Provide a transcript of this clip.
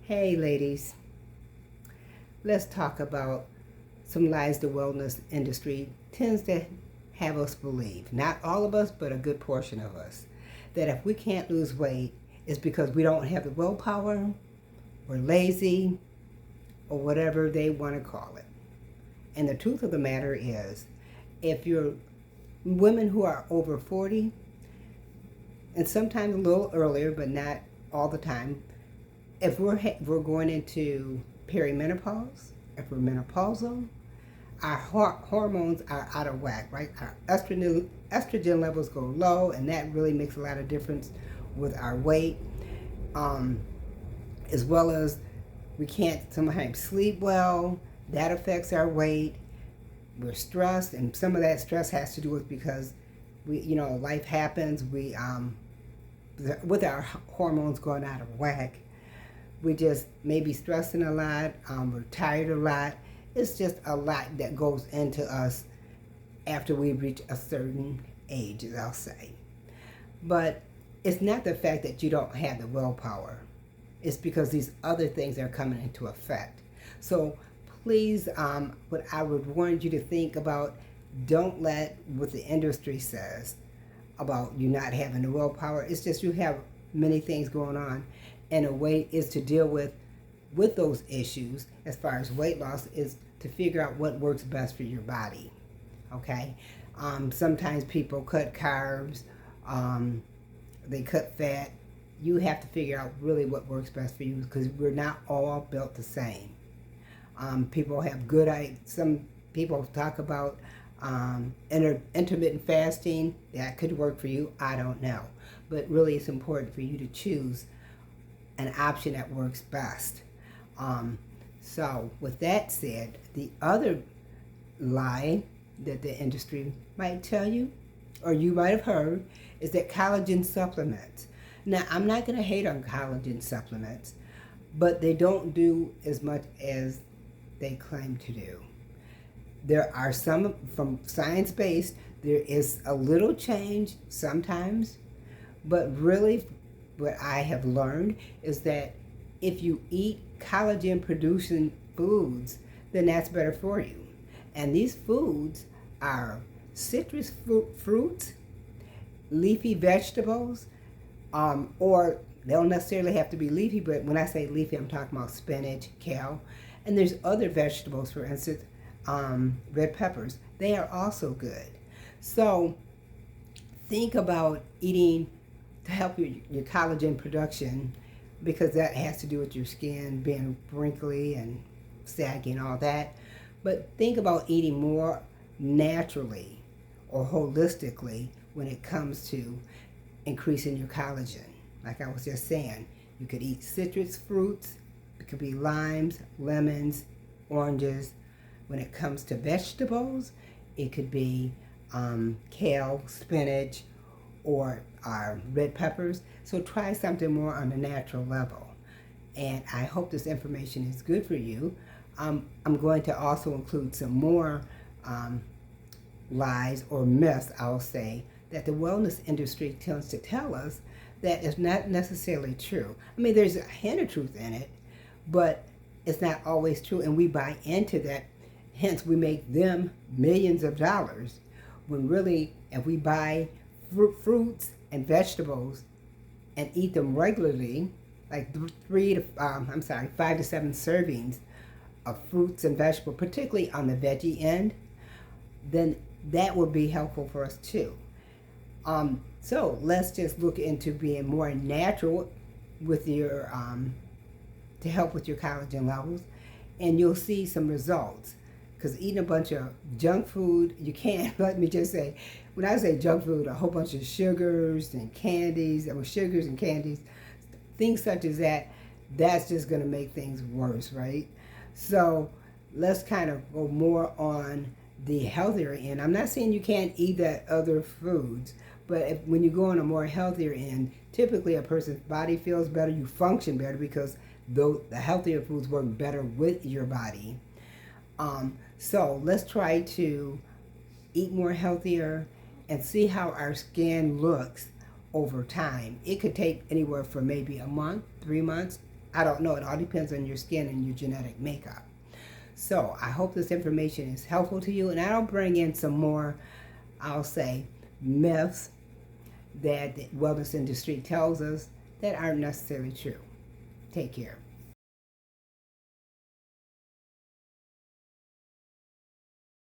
Hey ladies, let's talk about some lies the wellness industry tends to have us believe. Not all of us, but a good portion of us. That if we can't lose weight, it's because we don't have the willpower, we're lazy, or whatever they want to call it. And the truth of the matter is, if you're women who are over 40, and sometimes a little earlier, but not all the time, if we're going into perimenopause, if we're menopausal, our hormones are out of whack, right? Our estrogen levels go low, and that really makes a lot of difference with our weight, as well as we can't sometimes sleep well. That affects our weight. We're stressed, and some of that stress has to do with because life happens. We with our hormones going out of whack, we just maybe stressing a lot, we're tired a lot. It's just a lot that goes into us after we reach a certain age, as I'll say. But it's not the fact that you don't have the willpower. It's because these other things are coming into effect. So please, what I would warn you to think about, don't let what the industry says about you not having the willpower. It's just you have many things going on, and a way is to deal with those issues as far as weight loss is to figure out what works best for your body. Okay, sometimes people cut carbs, they cut fat. You have to figure out really what works best for you, because we're not all built the same. People have some people talk about intermittent fasting. That could work for you. I don't know, but really it's important for you to choose an option that works best. So with that said, the other lie that the industry might tell you, or you might have heard, is that collagen supplements. Now, I'm not going to hate on collagen supplements, but they don't do as much as they claim to do. There are some from science-based, there is a little change sometimes, but really what I have learned is that if you eat collagen producing foods, then that's better for you. And these foods are citrus fruits, leafy vegetables, or they don't necessarily have to be leafy, but when I say leafy, I'm talking about spinach, kale, and there's other vegetables, for instance, red peppers. They are also good. So think about eating to help your collagen production, because that has to do with your skin being wrinkly and saggy and all that. But think about eating more naturally or holistically when it comes to increasing your collagen. Like I was just saying, you could eat citrus fruits. It could be limes, lemons, oranges. When it comes to vegetables, it could be kale, spinach, or red peppers. So try something more on the natural level. And I hope this information is good for you. I'm going to also include some more lies or myths, I'll say, that the wellness industry tends to tell us that is not necessarily true. I mean, there's a hint of truth in it, but it's not always true, and we buy into that. Hence, we make them millions of dollars, when really, if we buy fruits and vegetables and eat them regularly, like 5 to 7 servings of fruits and vegetables, particularly on the veggie end, then that would be helpful for us too. So let's just look into being more natural with your to help with your collagen levels, and you'll see some results. Because eating a bunch of junk food, you can't, let me just say, when I say junk food, a whole bunch of sugars and candies, things such as that, that's just going to make things worse, right? So let's kind of go more on the healthier end. I'm not saying you can't eat that other foods, but when you go on a more healthier end, typically a person's body feels better, you function better, because the healthier foods work better with your body. So let's try to eat more healthier and see how our skin looks over time. It could take anywhere from maybe a month, 3 months. I don't know. It all depends on your skin and your genetic makeup. So I hope this information is helpful to you, and I'll bring in some more, I'll say, myths that the wellness industry tells us that aren't necessarily true. Take care.